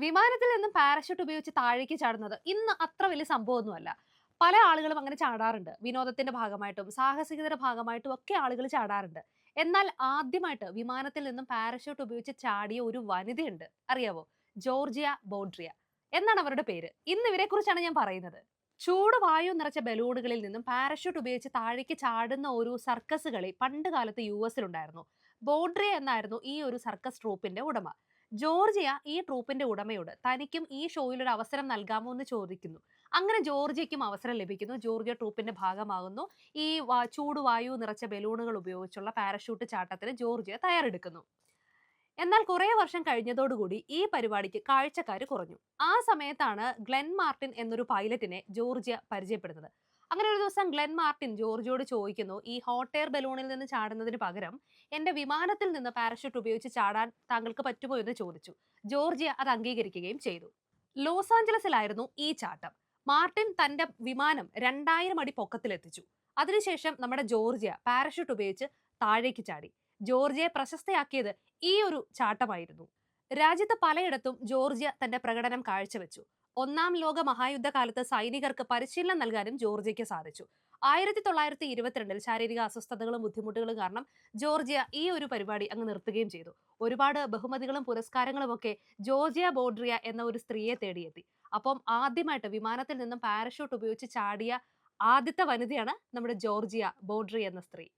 വിമാനത്തിൽ നിന്നും പാരഷൂട്ട് ഉപയോഗിച്ച് താഴേക്ക് ചാടുന്നത് ഇന്ന് അത്ര വലിയ സംഭവമൊന്നുമല്ല. പല ആളുകളും അങ്ങനെ ചാടാറുണ്ട്. വിനോദത്തിന്റെ ഭാഗമായിട്ടും സാഹസികതയുടെ ഭാഗമായിട്ടും ഒക്കെ ആളുകൾ ചാടാറുണ്ട്. എന്നാൽ ആദ്യമായിട്ട് വിമാനത്തിൽ നിന്നും പാരഷൂട്ട് ഉപയോഗിച്ച് ചാടിയ ഒരു വനിതയുണ്ട്. അറിയാവോ? ജോർജിയ ബോഡ്രിയ എന്നാണ് അവരുടെ പേര്. ഇന്ന് ഇവരെ കുറിച്ചാണ് ഞാൻ പറയുന്നത്. ചൂട് വായു നിറച്ച ബലൂണുകളിൽ നിന്നും പാരഷൂട്ട് ഉപയോഗിച്ച് താഴേക്ക് ചാടുന്ന ഒരു സർക്കസ് കളി പണ്ട് കാലത്ത് യുഎസിലുണ്ടായിരുന്നു. ബോഡ്രിയ എന്നായിരുന്നു ഈ ഒരു സർക്കസ് ട്രൂപ്പിന്റെ ഉടമ. ജോർജിയ ഈ ട്രൂപ്പിന്റെ ഉടമയോട് തനിക്കും ഈ ഷോയിൽ ഒരു അവസരം നൽകാമോ എന്ന് ചോദിക്കുന്നു. അങ്ങനെ ജോർജിയയ്ക്കും അവസരം ലഭിക്കുന്നു. ജോർജിയ ട്രൂപ്പിന്റെ ഭാഗമാകുന്നു. ഈ ചൂടുവായു നിറച്ച ബലൂണുകൾ ഉപയോഗിച്ചുള്ള പാരഷൂട്ട് ചാട്ടത്തിന് ജോർജിയ തയ്യാറെടുക്കുന്നു. എന്നാൽ കുറേ വർഷം കഴിഞ്ഞതോടുകൂടി ഈ പരിപാടിക്ക് കാഴ്ചക്കാർ കുറഞ്ഞു. ആ സമയത്താണ് ഗ്ലെൻ മാർട്ടിൻ എന്നൊരു പൈലറ്റിനെ ജോർജിയ പരിചയപ്പെടുന്നത്. അങ്ങനെ ഒരു ദിവസം ഗ്ലെൻ മാർട്ടിൻ ജോർജിയോട് ചോദിക്കുന്നു, ഈ ഹോട്ട് എയർ ബലൂണിൽ നിന്ന് ചാടുന്നതിന് പകരം എന്റെ വിമാനത്തിൽ നിന്ന് പാരഷൂട്ട് ഉപയോഗിച്ച് ചാടാൻ താങ്കൾക്ക് പറ്റുമോ എന്ന് ചോദിച്ചു. ജോർജിയ അത് അംഗീകരിക്കുകയും ചെയ്തു. ലോസ് ആഞ്ചലസിലായിരുന്നു ഈ ചാട്ടം. മാർട്ടിൻ തന്റെ വിമാനം 2000 അടി പൊക്കത്തിലെത്തിച്ചു. അതിനുശേഷം നമ്മുടെ ജോർജിയ പാരഷൂട്ട് ഉപയോഗിച്ച് താഴേക്ക് ചാടി. ജോർജിയയെ പ്രശസ്തയാക്കിയത് ഈ ഒരു ചാട്ടമായിരുന്നു. രാജ്യത്ത് പലയിടത്തും ജോർജിയ തന്റെ പ്രകടനം കാഴ്ചവെച്ചു. ഒന്നാം ലോക മഹായുദ്ധകാലത്ത് സൈനികർക്ക് പരിശീലനം നൽകാനും ജോർജിയയ്ക്ക് സാധിച്ചു. 1922 ശാരീരിക അസ്വസ്ഥതകളും ബുദ്ധിമുട്ടുകളും കാരണം ജോർജിയ ഈ ഒരു പരിപാടി അങ്ങ് നിർത്തുകയും ചെയ്തു. ഒരുപാട് ബഹുമതികളും പുരസ്കാരങ്ങളും ഒക്കെ ജോർജിയ ബോഡ്രിയ എന്ന ഒരു സ്ത്രീയെ തേടിയെത്തി. അപ്പം ആദ്യമായിട്ട് വിമാനത്തിൽ നിന്നും പാരഷൂട്ട് ഉപയോഗിച്ച് ചാടിയ ആദ്യത്തെ വനിതയാണ് നമ്മുടെ ജോർജിയ ബോഡ്രി എന്ന സ്ത്രീ.